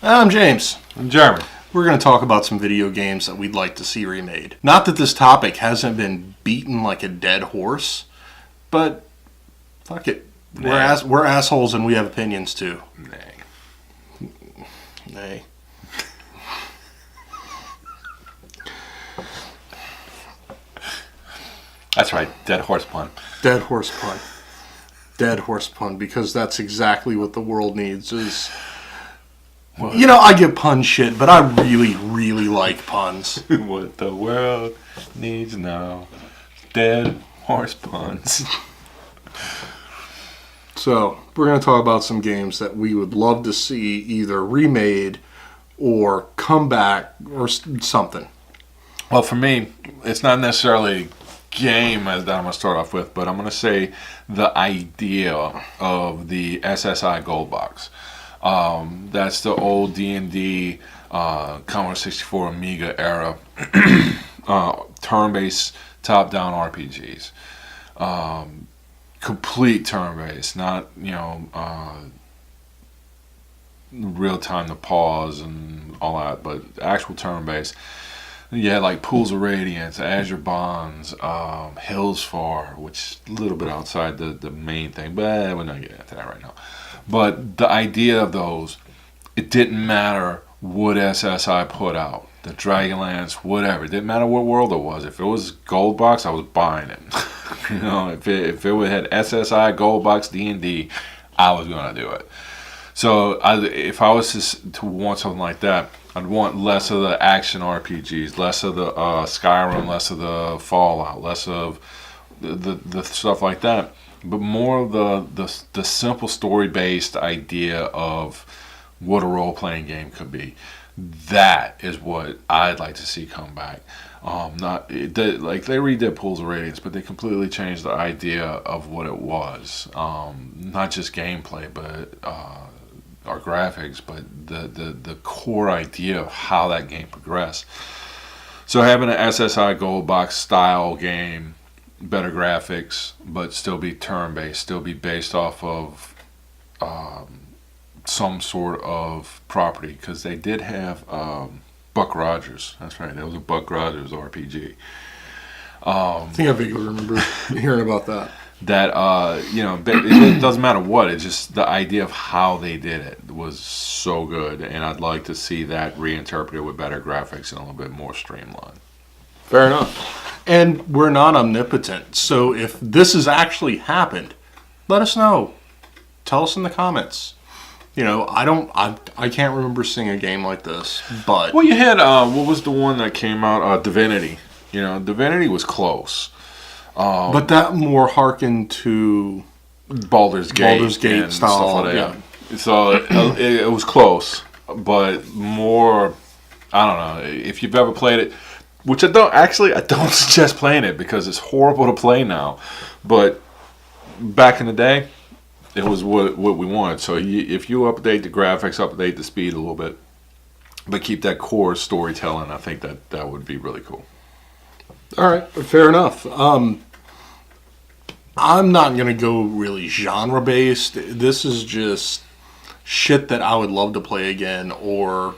I'm James. I'm Jeremy. We're going to talk about some video games that we'd like to see remade. Not that this topic hasn't been beaten like a dead horse, but fuck it. We're assholes and we have opinions too. Nay. That's right, dead horse pun. Dead horse pun. Dead horse pun, because that's exactly what the world needs is... What? You know, I get pun shit, but I really, really like puns. What the world needs now. Dead horse puns. So, we're going to talk about some games that we would love to see either remade or come back or something. Well, for me, it's not necessarily game that I'm going to start off with, but I'm going to say the idea of the SSI Gold Box. That's the old D&D Commodore 64 Amiga era turn-based top-down RPGs. Complete turn-based, not real time to pause and all that, but actual turn-based. You had like Pools of Radiance, Azure Bonds, Hills Far, which is a little bit outside the main thing, but we're not getting into that right now. But the idea of those, it didn't matter what SSI put out, the Dragonlance, whatever. It didn't matter what world it was. If it was Gold Box, I was buying it. If it had SSI, Gold Box, D&D, I was going to do it. So if I was to want something like that, I'd want less of the action RPGs, less of the Skyrim, less of the Fallout, less of the stuff like that, but more of the simple story-based idea of what a role-playing game could be. That is what I'd like to see come back. Like they redid Pools of Radiance, but they completely changed the idea of what it was. Not just gameplay, but our graphics, but the core idea of how that game progressed. So having an SSI Gold Box style game, better graphics, but still be turn-based, still be based off of some sort of property, because they did have Buck Rogers. That's right, that was a Buck Rogers RPG. I think I vaguely remember hearing about that. That it doesn't matter what, it's just the idea of how they did it was so good, and I'd like to see that reinterpreted with better graphics and a little bit more streamlined. Fair enough. And we're not omnipotent, so if this has actually happened, let us know. Tell us in the comments. I can't remember seeing a game like this, but... Well, you had, what was the one that came out? Divinity. Divinity was close. But that more harkened to Baldur's Gate style. Yeah. So it was close, but more, I don't know, if you've ever played it, which I don't suggest playing it because it's horrible to play now. But back in the day, it was what we wanted. So if you update the graphics, update the speed a little bit, but keep that core storytelling, I think that would be really cool. All right, fair enough. I'm not going to go really genre-based. This is just shit that I would love to play again, or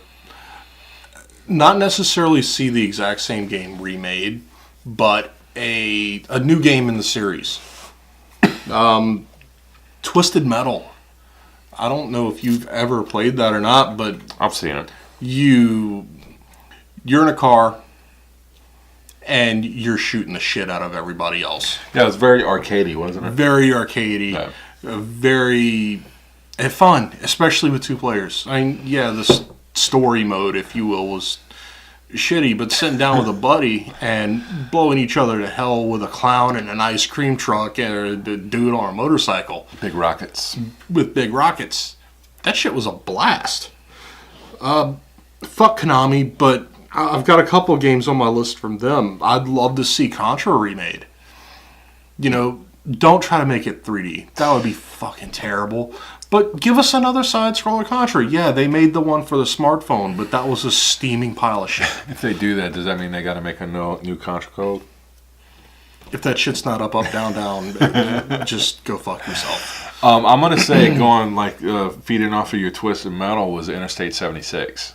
not necessarily see the exact same game remade, but a new game in the series. Twisted Metal. I don't know if you've ever played that or not, but... I've seen it. You're in a car, and you're shooting the shit out of everybody else. Yeah, it was very arcadey, wasn't it? Very arcadey. Yeah. Very fun, especially with two players. I mean, yeah, the story mode, if you will, was shitty, but sitting down with a buddy and blowing each other to hell with a clown and an ice cream truck or a dude on a motorcycle. Big rockets. With big rockets. That shit was a blast. Fuck Konami, but... I've got a couple of games on my list from them. I'd love to see Contra remade. Don't try to make it 3D. That would be fucking terrible. But give us another side-scroller Contra. Yeah, they made the one for the smartphone, but that was a steaming pile of shit. If they do that, does that mean they got to make a new Contra code? If that shit's not up, down, just go fuck yourself. I'm gonna say going like feeding off of your Twisted Metal was Interstate 76.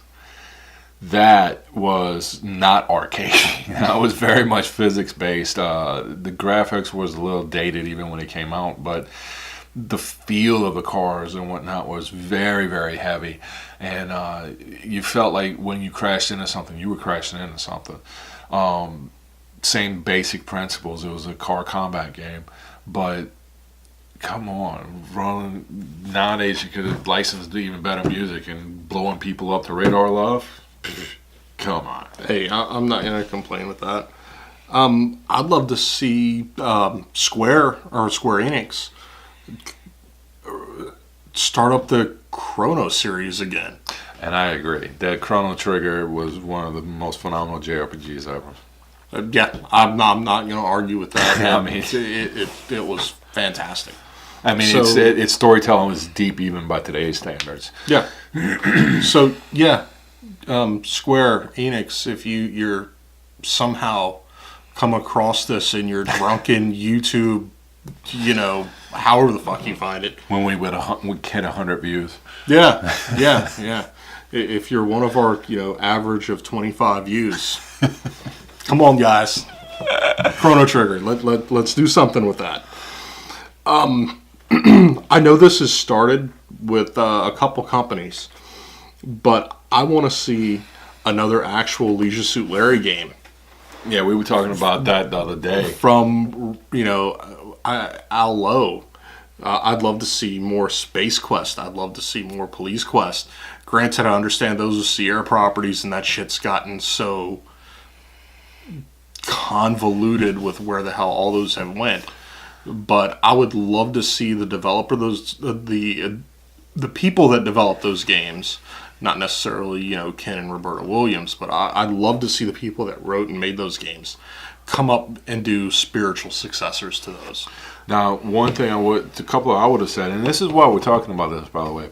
That was not arcade. That was very much physics based. The graphics was a little dated even when it came out, but the feel of the cars and whatnot was very, very heavy. And you felt like when you crashed into something, you were crashing into something. Same basic principles. It was a car combat game, but come on, nowadays you could have licensed even better music and blowing people up to Radar Love. Come on. Hey, I'm not going to complain with that. I'd love to see Square Enix start up the Chrono series again. And I agree. That Chrono Trigger was one of the most phenomenal JRPGs ever. Yeah, I'm not going to argue with that. I mean, it was fantastic. I mean, so, its storytelling was deep even by today's standards. Yeah. So, yeah. Square Enix, if you're somehow come across this in your drunken YouTube, however the fuck you find it. When we hit 100 views. Yeah. If you're one of our, average of 25 views, come on, guys. Chrono Trigger. Let's do something with that. I know this has started with a couple companies, but I want to see another actual Leisure Suit Larry game. Yeah, we were talking about that the other day. From, Al Lowe. I'd love to see more Space Quest. I'd love to see more Police Quest. Granted, I understand those are Sierra properties, and that shit's gotten so convoluted with where the hell all those have went. But I would love to see the developer, the people that develop those games. Not necessarily, Ken and Roberta Williams, but I'd love to see the people that wrote and made those games come up and do spiritual successors to those. Now, one thing I would have said, and this is why we're talking about this, by the way,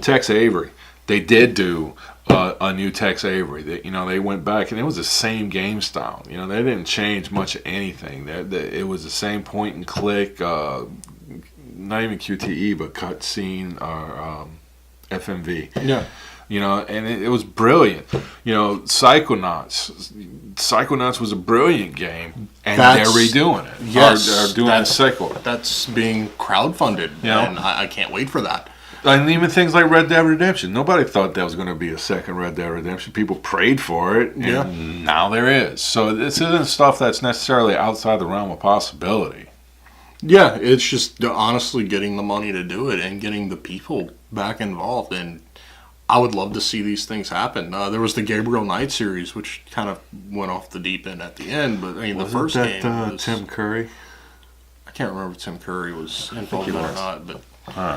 Tex Avery. They did do a new Tex Avery. They went back, and it was the same game style. They didn't change much of anything. It was the same point and click, not even QTE, but cutscene or FMV. Yeah. And it was brilliant. Psychonauts was a brilliant game, and they're redoing it. Yes, are doing a sequel. That's being crowdfunded, and I can't wait for that. And even things like Red Dead Redemption. Nobody thought there was going to be a second Red Dead Redemption. People prayed for it, and now there is. So this isn't stuff that's necessarily outside the realm of possibility. Yeah, it's just honestly getting the money to do it and getting the people back involved, and I would love to see these things happen. There was the Gabriel Knight series, which kind of went off the deep end at the end, but the first game was Tim Curry. I can't remember if Tim Curry was involved in it or not, but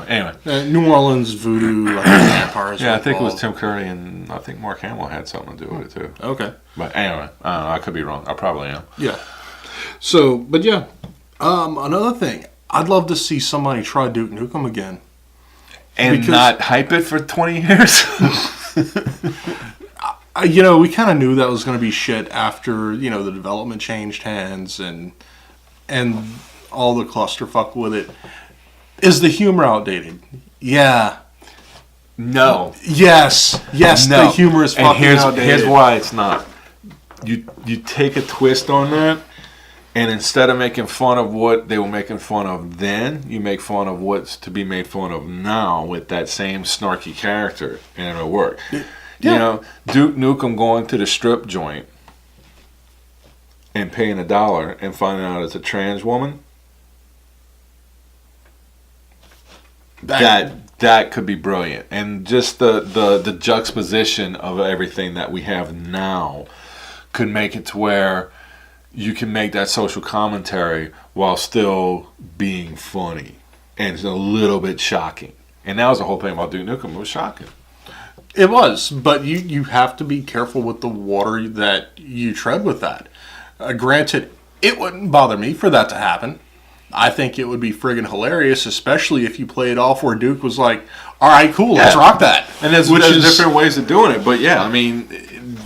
anyway, New Orleans Voodoo Vampires. Yeah, I think it was Tim Curry, and I think Mark Hamill had something to do with it too. Okay, but anyway, I don't know, I could be wrong. I probably am. Yeah. So, but yeah, another thing, I'd love to see somebody try Duke Nukem again. And not hype it for 20 years? We kind of knew that was going to be shit after, the development changed hands and all the clusterfuck with it. Is the humor outdated? Yeah. No. Yes. No. The humor is fucking outdated. Here's why it's not. You take a twist on that, and instead of making fun of what they were making fun of then, you make fun of what's to be made fun of now with that same snarky character, and it'll work. Yeah. Duke Nukem going to the strip joint and paying $1 and finding out it's a trans woman. That could be brilliant. And just the juxtaposition of everything that we have now could make it to where you can make that social commentary while still being funny and a little bit shocking. And that was the whole thing about Duke Nukem. It was shocking. It was, but you have to be careful with the water that you tread with that. Granted, it wouldn't bother me for that to happen. I think it would be friggin' hilarious, especially if you play it off where Duke was like, all right, cool, let's rock that. And there's different ways of doing it. But yeah, I mean,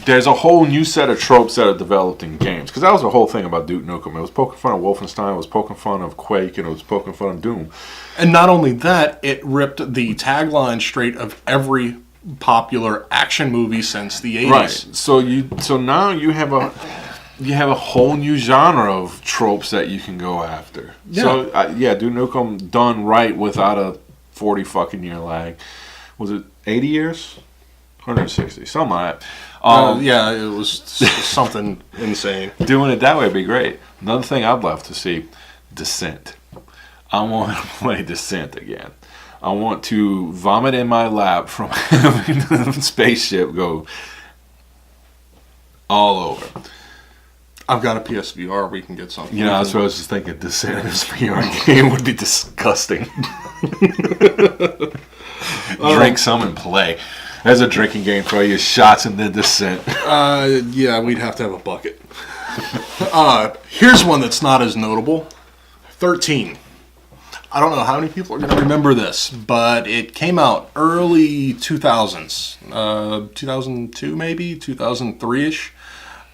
there's a whole new set of tropes that are developed in games. Because that was the whole thing about Duke Nukem. It was poking fun of Wolfenstein, it was poking fun of Quake, and it was poking fun of Doom. And not only that, it ripped the tagline straight of every popular action movie since the 80s. Right. So now you have a whole new genre of tropes that you can go after. Yeah. So Duke Nukem done right without a 40 fucking year lag. Was it 80 years? 160, something like that. Yeah, it was something insane. Doing it that way would be great. Another thing I'd love to see, Descent. I want to play Descent again. I want to vomit in my lap from having the spaceship go all over. I've got a PSVR. We can get something. You know, I was just thinking Descent as a VR game would be disgusting. Drink some and play. As a drinking game, throw your shots and then Descent. Yeah, we'd have to have a bucket. Here's one that's not as notable. 13. I don't know how many people are going to remember this, but it came out early 2000s. 2002 maybe? 2003-ish.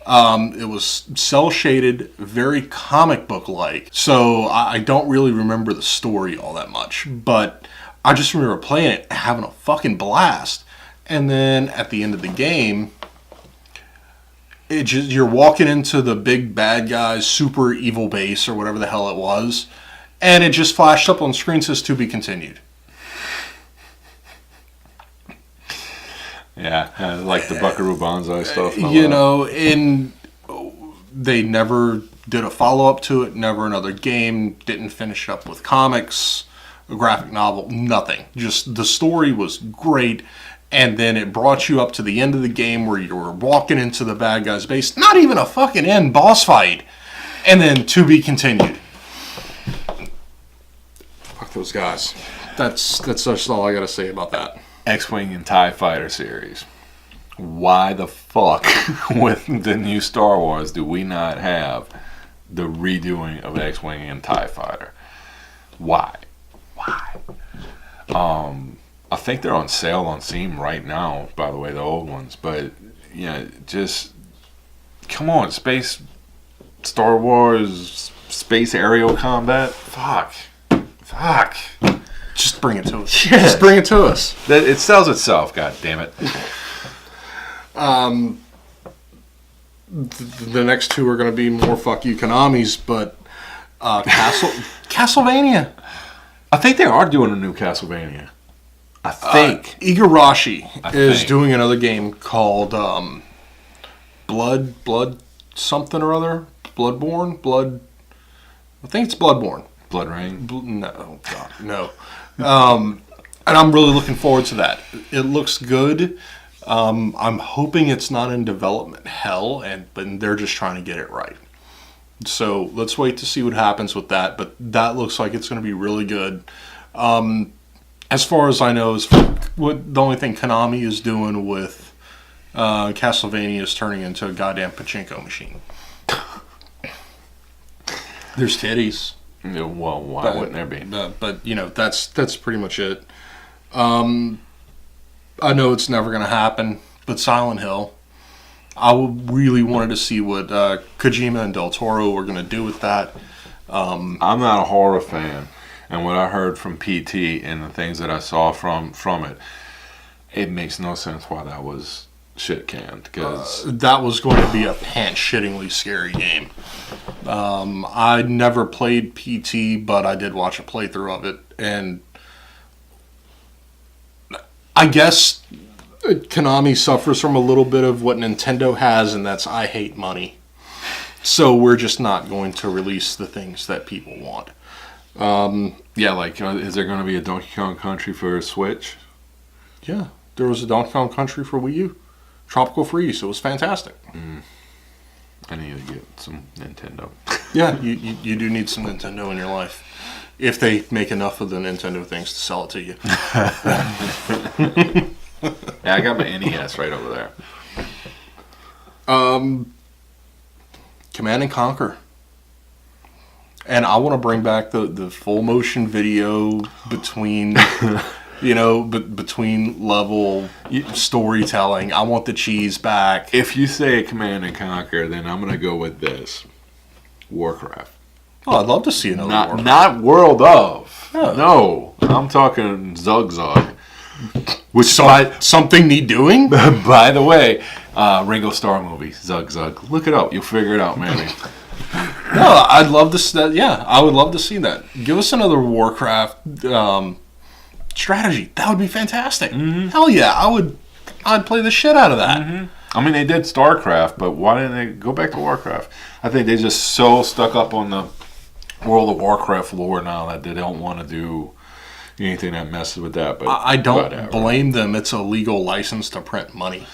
It was cel-shaded, very comic book-like. So I don't really remember the story all that much. But I just remember playing it and having a fucking blast. And then at the end of the game, you're walking into the big bad guy's super evil base or whatever the hell it was. And it just flashed up on screen, says to be continued. Yeah, like the Buckaroo Banzai stuff. You know, and they never did a follow-up to it, never another game, didn't finish up with comics, a graphic novel, nothing. Just the story was great, and then it brought you up to the end of the game where you were walking into the bad guy's base, not even a fucking end boss fight, and then to be continued. Fuck those guys. That's just all I gotta say about that. X-Wing and TIE Fighter series. Why the fuck with the new Star Wars do we not have the redoing of X-Wing and TIE Fighter? Why? I think they're on sale on Steam right now, by the way, the old ones. But, yeah, just, come on, Star Wars, space aerial combat? Fuck. Just bring it to us. Yeah. Just bring it to us. It sells itself, god damn it. The next two are going to be more fuck you Konamis, but Castlevania. I think they are doing a new Castlevania. I think. Igarashi is doing another game called Blood something or other. Bloodborne? I think it's Bloodborne. Blood Rain? No, God, no. And I'm really looking forward to that. It looks good. I'm hoping it's not in development hell, but they're just trying to get it right. So let's wait to see what happens with that. But that looks like it's going to be really good. As far as I know, the only thing Konami is doing with Castlevania is turning into a goddamn pachinko machine. There's titties. Yeah, well, why wouldn't there be? But you know, that's pretty much it. I know it's never going to happen, but Silent Hill, I really wanted to see what Kojima and Del Toro were going to do with that. I'm not a horror fan, and what I heard from PT and the things that I saw from it, it makes no sense why that was shit canned. Because that was going to be a pants-shittingly scary game. I never played PT, but I did watch a playthrough of it, and I guess Konami suffers from a little bit of what Nintendo has, and that's I hate money. So we're just not going to release the things that people want. yeah, like, is there going to be a Donkey Kong Country for Switch? Yeah, there was a Donkey Kong Country for Wii U. Tropical Freeze, it was fantastic. I need to get some Nintendo. Yeah, you do need some Nintendo in your life. If they make enough of the Nintendo things to sell it to you. Yeah, I got my NES right over there. Command and Conquer. And I want to bring back the full motion video between But between level storytelling, I want the cheese back. If you say Command and Conquer, then I'm gonna go with this: Warcraft. Oh, I'd love to see another Warcraft. Not World of. Oh. No, I'm talking Zug Zug. Which something need doing? By the way, Ringo Starr movie, Zug Zug. Look it up. You'll figure it out, maybe. No, I'd love to see that. Yeah, I would love to see that. Give us another Warcraft strategy. That would be fantastic. Mm-hmm. Hell yeah, I'd play the shit out of that. Mm-hmm. I mean, they did StarCraft, but why didn't they go back to Warcraft? I think they just so stuck up on the World of Warcraft lore now that they don't want to do anything that messes with that. But I don't blame them. It's a legal license to print money.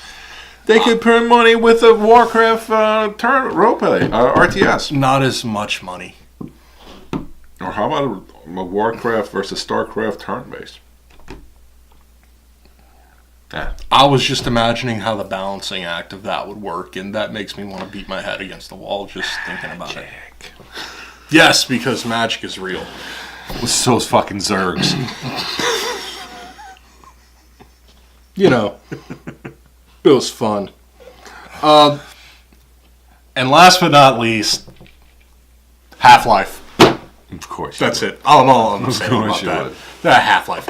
They could print money with a Warcraft roleplay, RTS. Not as much money. Or how about a Warcraft versus StarCraft turn-based? Yeah. I was just imagining how the balancing act of that would work, and that makes me want to beat my head against the wall just thinking about it. Yes, because magic is real. So's fucking Zergs. It was fun. And last but not least, Half-Life. Of course. That's it. All I'm saying about that. That Half-Life.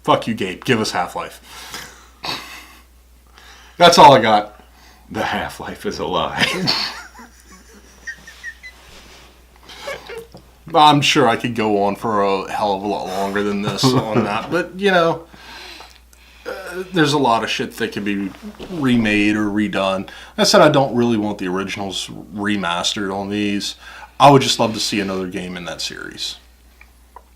Fuck you, Gabe. Give us Half-Life. That's all I got. The Half-Life is a lie. I'm sure I could go on for a hell of a lot longer than this on that. But, there's a lot of shit that can be remade or redone. Like I said, I don't really want the originals remastered on these. I would just love to see another game in that series.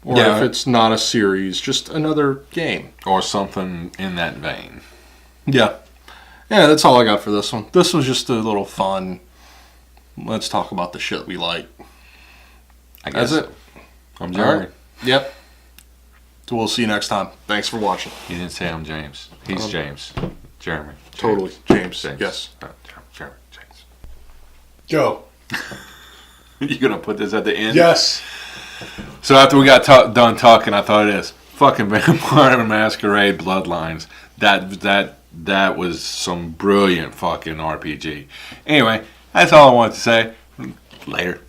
Or if it's not a series, just another game. Or something in that vein. Yeah. Yeah, that's all I got for this one. This was just a little fun. Let's talk about the shit we like. I guess. That's it. I'm Jeremy. Right. Yep. So we'll see you next time. Thanks for watching. You didn't say I'm James. He's James. Jeremy. Totally. James. Yes. Jeremy. James. Go. You gonna put this at the end? Yes. So after we got done talking, I thought it is fucking Vampire Masquerade Bloodlines. That was some brilliant fucking RPG. Anyway, that's all I wanted to say. Later.